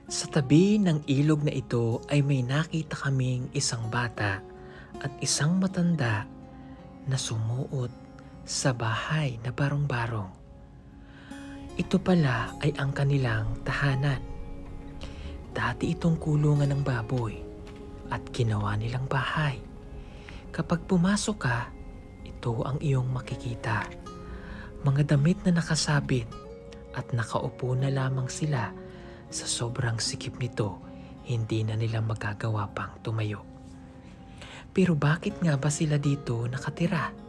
Sa tabi ng ilog na ito ay may nakita kaming isang bata at isang matanda na sumuot sa bahay na barong-barong. Ito pala ay ang kanilang tahanan. Dati itong kulungan ng baboy at ginawa nilang bahay. Kapag pumasok ka, ito ang iyong makikita. Mga damit na nakasabit at nakaupo na lamang sila. Sa sobrang sikip nito, hindi na nila magagawa pang tumayo. Pero bakit nga ba sila dito nakatira?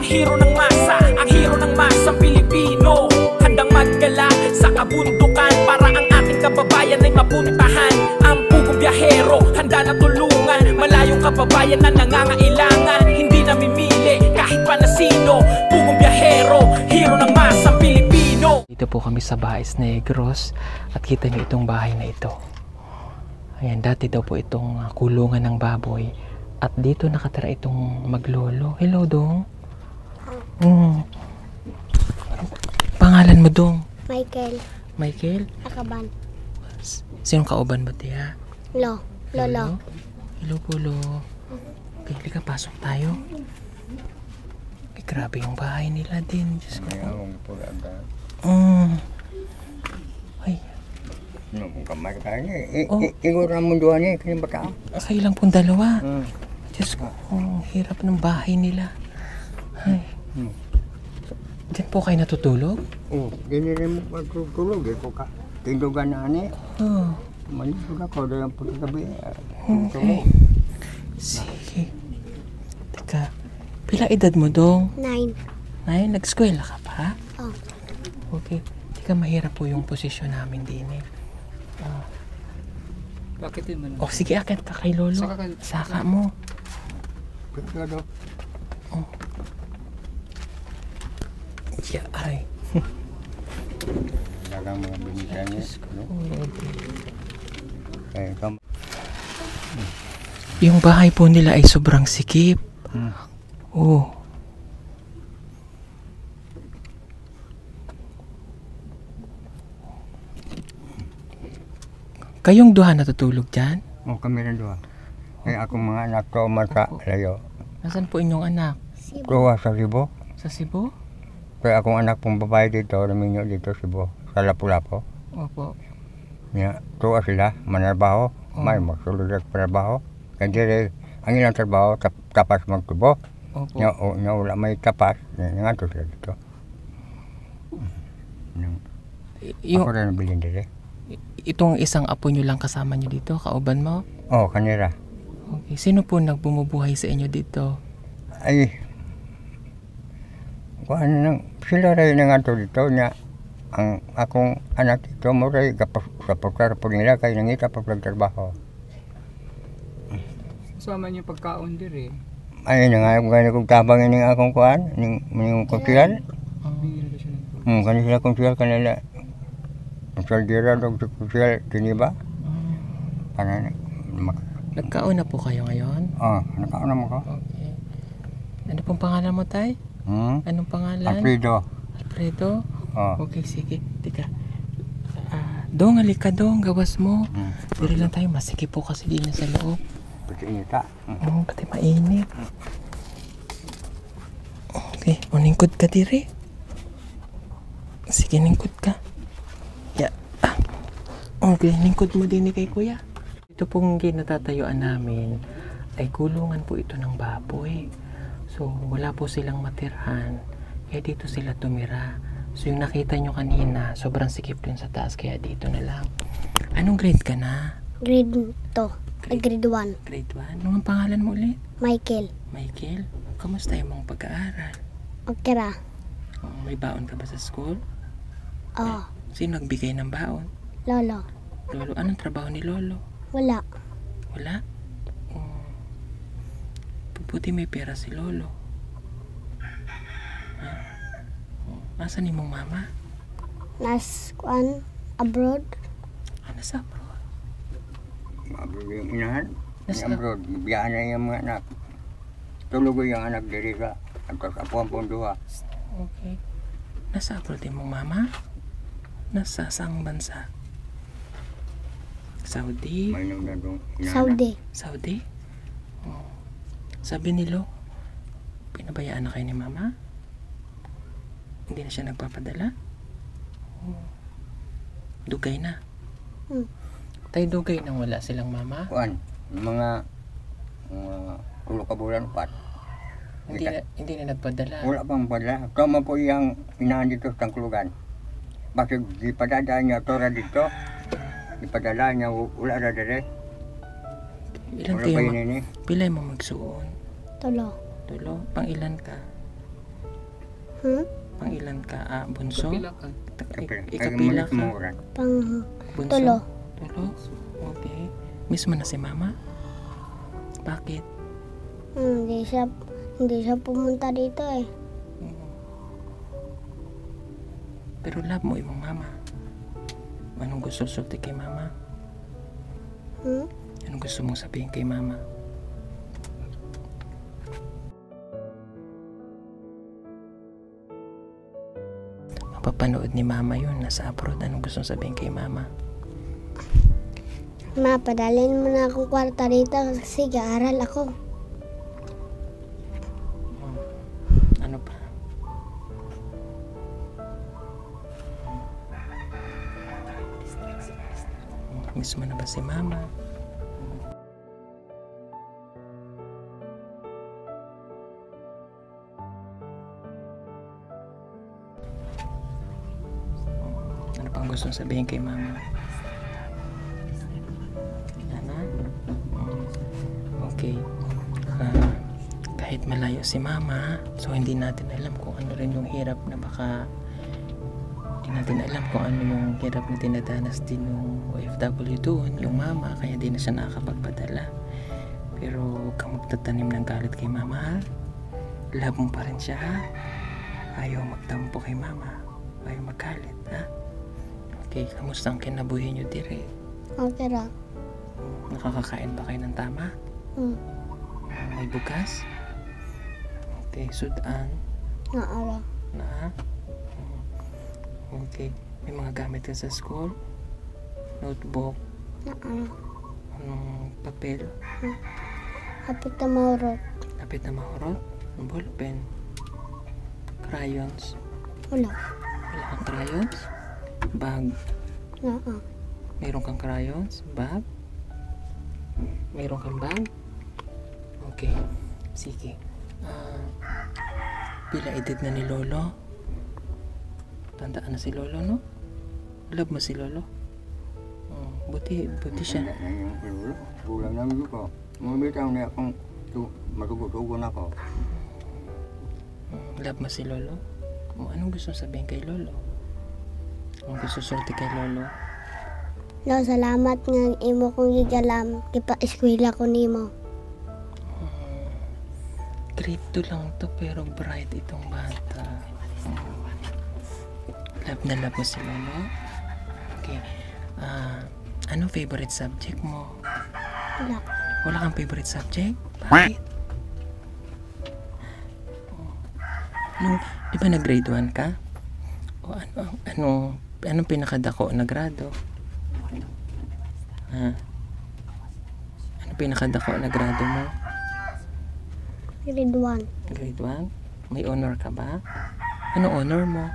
Hero ng masa, ang hero ng masang Pilipino. Handang maggala sa kabundukan para ang ating kababayan ay mapuntahan. Ang pugong biyahero, handa na tulungan malayong kababayan na nangangailangan. Hindi namimili kahit pa na sino. Pugong biyahero, hero ng masang Pilipino. Dito po kami sa Baes Negros at kita niyo itong bahay na ito. Ayan, dati daw po itong kulungan ng baboy. At dito nakatira itong maglolo. Hello, Dong. Pangalan mo, Dong? Michael. Michael? Akaban. Sinong kauban mo, Tia? Lolo. Hello po, Lo. Pili ka, pasok tayo. Ay, grabe yung bahay nila din. Diyos ko. Ay. Ingo ramon doon niya, kanya baka? Kayo lang pong dalawa. Diyos ko, ang hirap ng bahay nila. Ay. Diyan po kayo natutulog? Oo, rin mo pagtulog eh, ko ka. Tindugan na ani. Oo. Maligod ako doon ang pagkagabi. Okay. Sige. Teka, pila edad mo, Dong? 9. Nag-eskwela ka pa? Oh. Okay. Teka, mahirap po yung posisyon namin din eh. Bakit yun man? Oh, sige, akit ka kay Lolo. Saka mo. Pagkado. Oh. Yeah, ay. Dagang mga binita niya. Yung bahay po nila ay sobrang sikip. Oh. Kayong duha natutulog dyan? Oo, kami rin doon. Kaya akong mga anak ko mata layo. Nasaan po inyong anak? Tuwa sa Cebu. Sa Cebu? Kaya akong anak pong babae dito, naminyo dito Cebu. Sa Lapu-Lapu. Opo. Tuwa sila, manarbaho. May magsulod sa trabaho. Kaya dire, ang ilang trabaho, tapas magtubo. Opo. Wala may tapas. Nga to sila dito. Ako rin nabilin dire. Itong isang apo nyo lang kasama nyo dito, kauban mo? Oo, kanira. Okay. Sino po nagbumubuhay sa inyo dito? Ay, sila rin nga to dito niya. Ang akong anak dito mo rin kapag po nila kayo nangita pag nagtrabaho. Sama niyo pagkaon dire. Ay, nga kung tabang ini akong kuan, yung konsyal. Bigyan ko siya ng Kanila konsyal kanila. Konsyal dira dog konsyal tiniba. Kanan Nagkaon na po kayo ngayon? nakauna mo ko. Okay. Ano pong pangalan mo, Tay? Anong pangalan? Alfredo? Okay, sige. Teka. Dong, halika Dong. Gawas mo. Diri lang tayo. Masikip po kasi din sa loob. Pati inita. Pati mainit. Okay. Uningkod ka diri. Sige, ningkod ka. Yeah. Okay, ningkod mo din kay Kuya. Ito pong ginatatayuan namin ay kulungan po ito ng baboy. So, wala po silang matirhan. Kaya dito sila tumira. So, yung nakita nyo kanina, sobrang sikip dun sa taas. Kaya dito na lang. Anong grade ka na? Grade 2. Grade 1. Grade 1? Anong ang pangalan mo ulit? Michael. Michael? Kamusta yung mga pag-aaral? Okay ra. May baon ka ba sa school? Oh. Sino nagbigay ng baon? Lolo. Lolo, anong trabaho ni Lolo? Wala. Wala? Buti may pera si Lolo. Ha? Asan imong mama? Kuan abroad. Nasa abroad. Abroad yung inahan. Nasa- Abroad, biyaan na yung mga anak. Tulog yung anak diri ka. At apuan duha. Okay. Nasa abroad imong mama? Nasa saang bansa? Saudi? May nang dadong inahan. Saudi. Saudi? Oh. Sabi ni Lo, pinabayaan na kayo ni mama? Hindi na siya nagpapadala? Oh. Dugay na. Tay, dugay nang wala silang mama? Kuan, mga ulo ka bulan, 4. Hindi na nagpadala. Wala pang padala. Tama po yung inahan dito sa tangkulugan. Bakit di padala niya tora dito? Ipadala niya, wala na dere. Ilan Wala kayo pa ma- yun ini. Pilay mo magsuon? Tulo. Tulo? Pang ilan ka? Pang ilan ka? Bunso? Kapila ka. Ikapila ka? Pang Bunso? tulo. Tulo? Okay. Miss mo na si mama? Bakit? Hindi siya pumunta dito eh. Pero love mo imong mama. Anong gusto sulti kay mama? Anong gusto mong sabihin kay mama? Mapapanood ni mama yun, nasa abroad. Anong gusto mong sabihin kay mama? Ma, padalhin mo na akong kwarta dito kasi gaaral ako. Ano pa? Miss mo na ba si mama? Ano pang gusto sabihin kay mama? Ano? Okay. Kahit malayo si mama, so hindi natin alam kung ano rin yung hirap na baka hindi natin alam kung ano yung hirap na dinadanas din yung OFW doon, yung mama, kaya di na siya nakakapagpadala. Pero huwag kang magtatanim ng galit kay mama, ha? Love mo pa rin siya, ha? Ayaw magtampo kay mama, ayaw magalit, ha? Okay, kamusta ang kinabuhi nyo dire? Okay ra. Nakakakain ba kayo ng tama? May bukas? Okay, sudan Naara. na. Okay, may mga gamit ka sa school? Notebook? Naara. Anong papel? Hapit na maurot. Lapit na mahurot? Ballpen? Crayons? Wala. Wala kang crayons? Bag? Naa. Mayroon kang crayons? Bag? Mayroon kang bag? Okay, sige. Pila edad na ni Lolo? Tandaan na si Lolo, no? Love mo si Lolo? Buti siya. Kulang namin ko. Mga bitang niya akong matugutugon ako. Love mo si Lolo? Anong gusto sabihin kay Lolo? Anong gusto sorti kay Lolo? Lo, salamat nga imo kong gigalam. Ipa-eskwela ko nimo. Grade 2 lang to pero bright itong bata. Love na love mo si Lolo? Okay. Anong favorite subject mo? Wala. Wala kang favorite subject? Bakit? Di ba nag-grade 1 ka? O anong pinakadako na grado? Anong pinakadako na grado mo? Grade 1. Grade 1? May honor ka ba? Anong honor mo?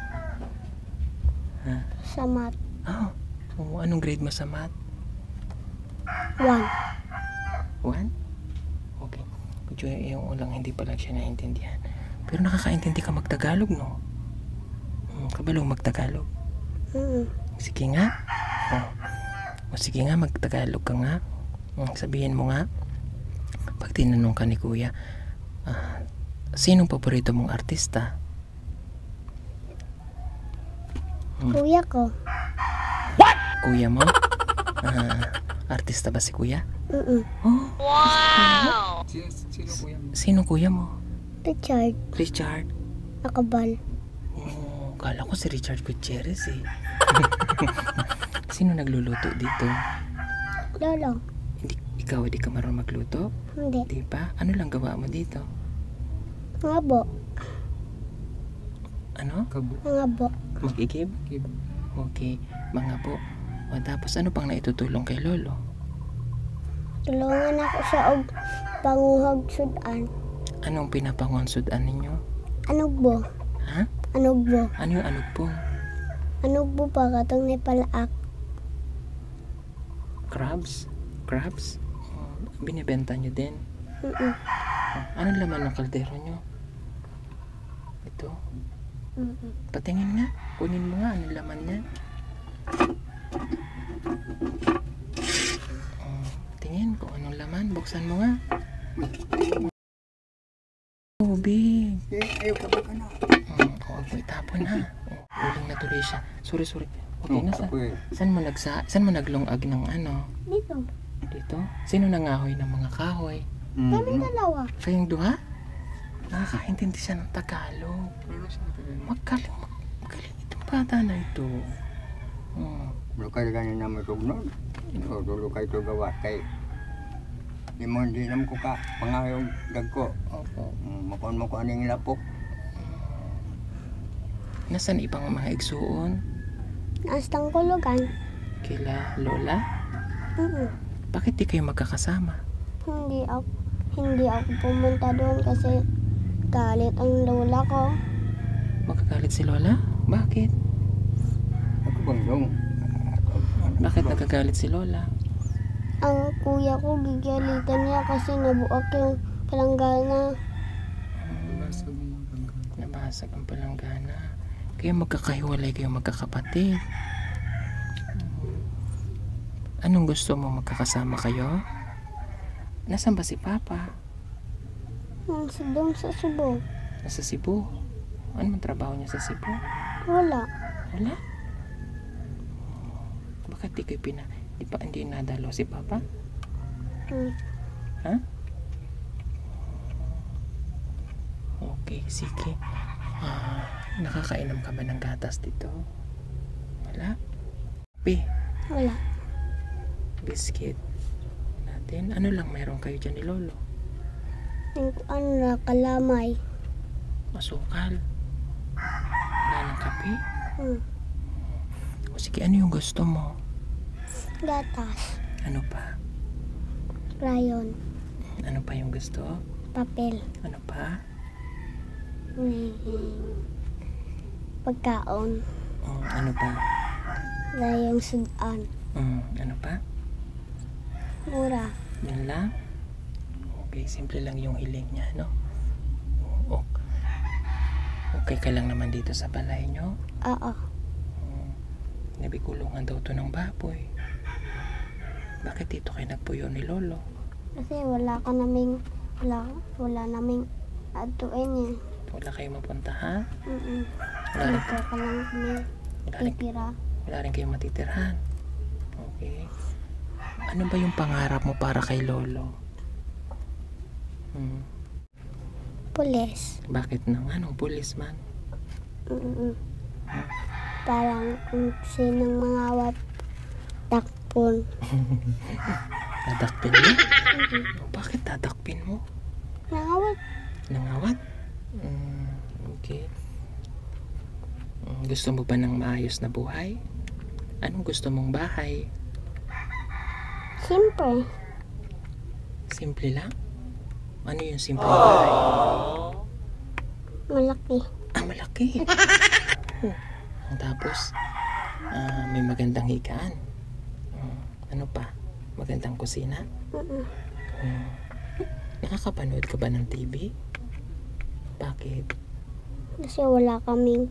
Sa math. Anong grade mo sa math? 1. 1? Okay. Medyo yung ulang hindi pa lang siya naintindihan. Pero nakakaintindi ka magtagalog, no? Kabalong magtagalog. Sige nga. Sige nga, magtagalog ka nga. Sabihin mo nga. Pag tinanong ka ni Kuya, sinong paborito mong artista? Kuya ko. Kuya mo? Artista ba si kuya? Mm-mm. Sino kuya mo? Sino kuya mo? Richard, Richard? Akabal. Oh, kala ko si Richard Gutierrez eh. Sino nagluluto dito? Lolo, Ikaw hindi ka marunong magluto? hindi. Di ba? Ano lang gawa mo dito? Ngabo, Ano? Kabo. ngabo. Mag-igib? Kib. Okay, mga po. O tapos ano pang naitutulong kay Lolo? Tulungan ako siya og panguhag sudan. Anong pinapangonsudaan ninyo? Anugbo, Ha? anugbo. Ano yung anugpong? Anugbo pa katong ni palaak. Crabs? Crabs? Oh, binibenta nyo din? Mm-mm. Oh, anong laman ng kaldero nyo? Ito? Mm-mm. Patingin nga. Kunin mo nga. Anong laman niya? Oh, tingin kung anong laman. Buksan mo nga. Tubig. Ayaw ka ba ka na? Huwag mo itapon ha. Uling na tuloy siya. Sorry. Okay na sa. Ako eh. Saan mo naglungag ng ano? Dito, Dito? Sino nangahoy ng mga kahoy? kami dalawa. Kayong duha? Nakakaintindi siya ng Tagalog. Pero siya tagal. Magaling itong bata na ito. Lukay ganin na masugnod. Lukay to gawa kay di mo hindi naman ko ka pangayong dagko. Opo. Makon mo ko aning lapok. Nasaan ibang mga igsuon? Naastang kulugan. Kila Lola? Mm-mm. Bakit di kayo magkakasama? Hindi ako pumunta doon kasi galit ang lola ko. Magkagalit si Lola? Bakit? Ako bang dong? Bakit nagkagalit si Lola? Ang kuya ko gigalitan niya kasi nabuak yung palanggana. Basag yung hanggang. Nabasag ang palanggana. Kaya magkakahiwalay kayo magkakapatid. Anong gusto mo, magkakasama kayo? Nasaan ba si Papa? Doon sa Cebu. Nasa Cebu. Ano man trabaho niya sa Cebu? Wala. Wala? Bakit di kayo hindi nadalo si Papa? Hmm. Ha? Okay, sige. Nakakainom ka ba ng gatas dito? Wala? Wala. Biscuit natin. Ano lang meron kayo dyan ni Lolo? Yung kalamay. Masukal. Wala ng kape? Hmm. O sige, ano yung gusto mo? Gatas. Ano pa? Rayon. Ano pa yung gusto? Papel. Ano pa? Pagkaon. Ano pa? Rayong sudan. Ano pa? Mura. Yan lang? Okay, simple lang yung hiling niya, no? Okay ka lang naman dito sa balay nyo? Oo. Nabikulungan daw to ng baboy. Bakit dito kayo nagpuyo ni Lolo? Kasi wala naming atuin eh. Wala kayo mapuntahan? Mm-mm. Wala rin, Dito ka lang kami titira. wala rin kayong matitirhan? Okay. Ano ba yung pangarap mo para kay Lolo? Pulis. Bakit nang anong policeman? Mm-mm. Parang kung sinong mangawat takpon. Dadakpin mo? Bakit dadakpin mo? Nangawat. Nangawat? Okay. Gusto mo ba ng maayos na buhay? Anong gusto mong bahay? Siyempre. Simple lang? Ano yung simple bahay? Malaki. Malaki. Tapos, may magandang higaan. Ano pa? Magandang kusina? Mm-mm. Nakakapanood ka ba ng TV? Bakit? Kasi wala kaming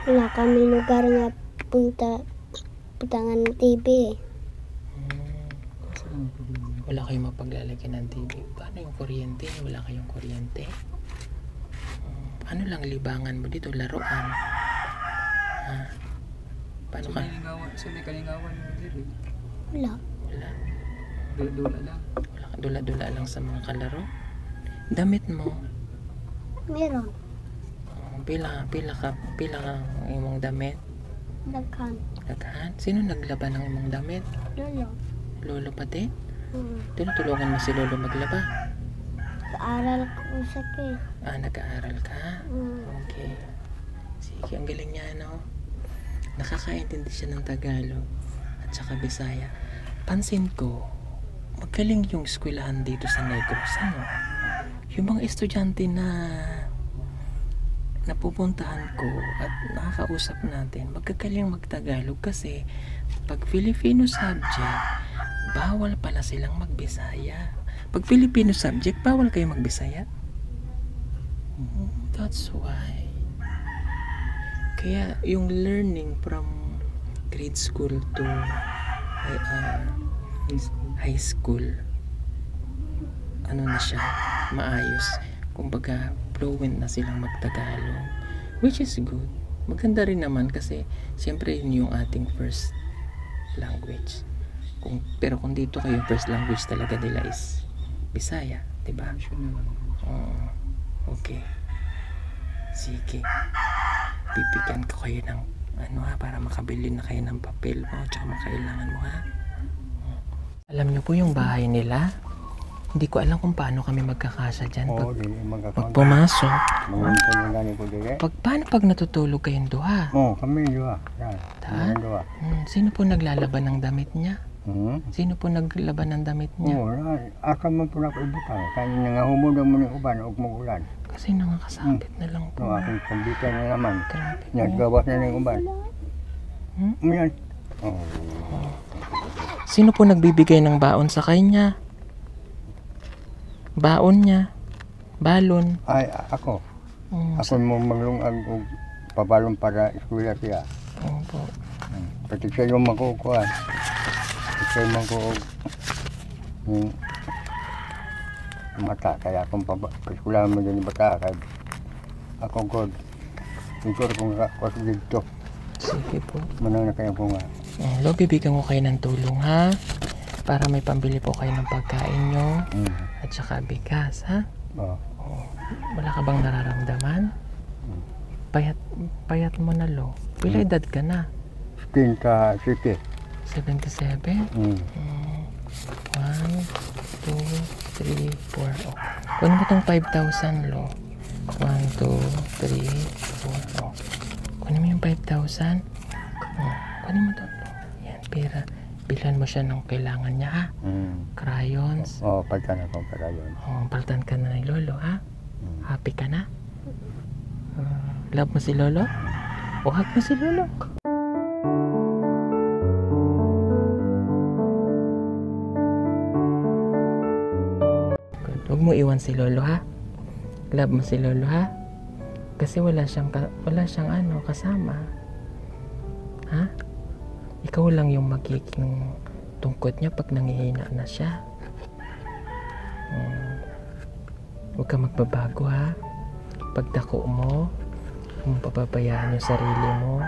lugar nga puntangan ng TV eh. Saan ang problema? Wala kayong mapaglalagyan ng TV. Paano yung kuryente? Wala kayong kuryente? Ano lang libangan mo dito? Laruan? Paano Sa ka? may kalingawan mo diri. Wala. Wala. Dula-dula lang. Wala ka dula-dula lang sa mga kalaro. Damit mo. Meron. Pila ka imong damit? Daghan. Daghan. Sino naglaba ng imong damit? Lolo. Lolo pati? Hmm. Tinutulungan mo si Lolo maglaba? Kaaral ko sa kay. Nag-aaral ka? Hmm. Okay. Sige, ang galing niya, no? Nakakaintindi siya ng Tagalog at saka Bisaya. Pansin ko, magaling yung eskwelahan dito sa Negros, ano? Yung mga estudyante na napupuntahan ko at nakakausap natin, magkagaling magtagalog kasi pag Filipino subject, bawal pala silang magbisaya. Pag Filipino subject, bawal kayo magbisaya. That's why. Kaya yung learning from grade school to high school, ano na siya, maayos. Kumbaga, fluent na silang magtagalog, which is good. Maganda rin naman kasi siyempre yun yung ating first language. Pero kung dito kayo, first language talaga nila is Bisaya, diba? Okay. Sige. Bibigyan ko kayo ng para makabili na kayo ng papel mo tsaka makailangan mo, ha? Alam niyo po yung bahay nila? Hindi ko alam kung paano kami magkakasya dyan. Oo, Pag pumasok, paano pag natutulog kayong duha? Oo, kami dua. Yan. Ta? Dua. Sino po naglalaban ng damit niya? Hmm? Sino po naglaban ng damit niya? Oo, aka man po na ko ibutang. Kaya nangahumod mo ng uban, huwag mag-ulan. Kasi nakakasabit na lang po. No, akong kumbitan na naman. Grabe po. Naggawas na ng uban. Yan. Oo. Sino po nagbibigay ng baon sa kanya? Baon niya? Balon? Ay, ako. Ako mo maglungag o pabalong para eskwela siya. Opo. Pati siya yung makukuhan. Pati siya yung makukuhan. Yung mata. Kaya akong eskwela mo dyan yung bata. Kaya ako God. Siguro kung ako dito. Sige po. Manang na kayo po nga. Lo, bibigyan ko kayo ng tulong, ha? Para may pambili po kayo ng pagkain nyo. At saka bigas, ha? Oo. Wala ka bang nararamdaman? Payat mo na, Lo. Pila edad ka na? 77. 77? 1, 2, 3, 4. Kunin mo tong 5,000, Lo. 1, 2, 3, 4. Kunin mo yung 5,000. Kunin mo to, Lo. Yan, pera. Bilhan mo siya ng kailangan niya, ha? Crayons. Oo, pagka na akong karayon. Paltan ka na ni Lolo, ha? Happy ka na? Love mo si Lolo? O hug mo si Lolo? Good. Huwag mo iwan si Lolo, ha? Love mo si Lolo, ha? Kasi wala siyang kasama. Ha? Ikaw lang yung magiging tungkod niya pag nangihina na siya. Huwag ka magbabago, ha? Pagdako mo, kung papabayaan yung sarili mo.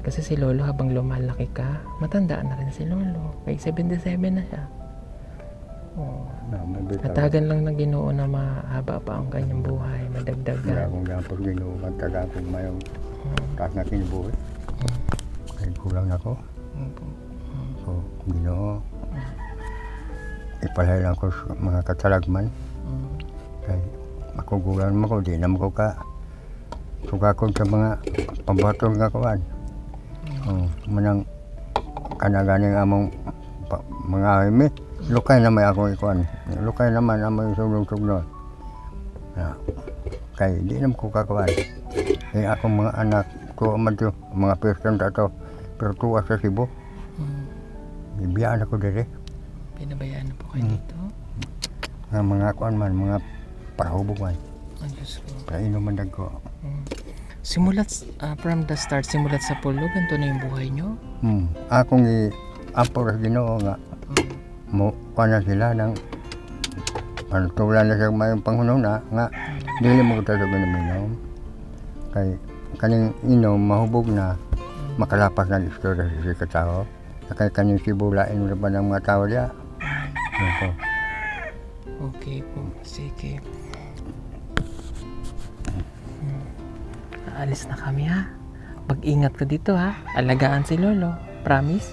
Kasi si Lolo habang lumalaki ka, matanda na rin si Lolo. May 77 na siya. Natagan lang ng Ginoo na mahaba pa ang kanyang buhay, madagdagan. Kaya kung gapos Ginoo, magtaga kong mayong taas na kinibuhi. Kahit kulang ako. So, Ginoo, ipalay lang ko sa mga katalagman. Kaya makugulan mo ko, di na mo ko ka sugakon sa mga pambatol nga kuwan. Manang kanaganing among mga himi, lukay na may akong ikuan. Lukay naman among suglong-suglong. Kaya di na mo ko kakuan. Kaya akong mga anak ko amadyo, mga person tato, pero tuwa sa Cebu. Ibiyaan ako dire. Pinabayaan na po kayo dito? Mga kuan man, mga parahubog man. Ang Diyos ko. Kainom man ko. Simulat, from the start, simulat sa pulo, ganito na yung buhay nyo? Akong i-ampor sa Ginoo nga. Kuan na sila ng tulan na sa mayong panghununa nga. Dili mo ko sa ginaminom. Kay kaning inom mahubog na makalapas na istorya sa katao. Nakay sibulain mo ba ng mga tao diya? Ako. Okay po, sige. Aalis na kami ha. Mag-ingat ka dito ha. Alagaan si Lolo. Promise?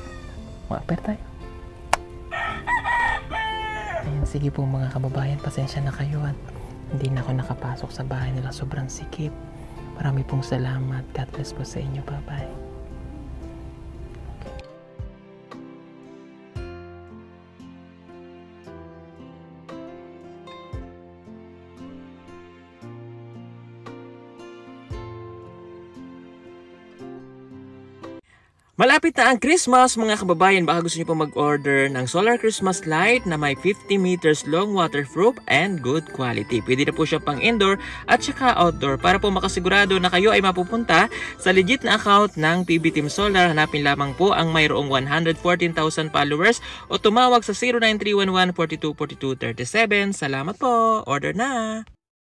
Mag-aper tayo. Ayan, sige po mga kababayan. Pasensya na kayo at hindi na ako nakapasok sa bahay nila. Sobrang sikip. Marami pong salamat. God bless po sa inyo. Bye-bye. Malapit na ang Christmas mga kababayan. Baka gusto niyo po mag-order ng solar Christmas light na may 50 meters long, waterproof and good quality. Pwede na po siya pang indoor at saka outdoor. Para po makasigurado na kayo ay mapupunta sa legit na account ng PB Team Solar, hanapin lamang po ang mayroong 114,000 followers o tumawag sa 09311 424237. Salamat po! Order na!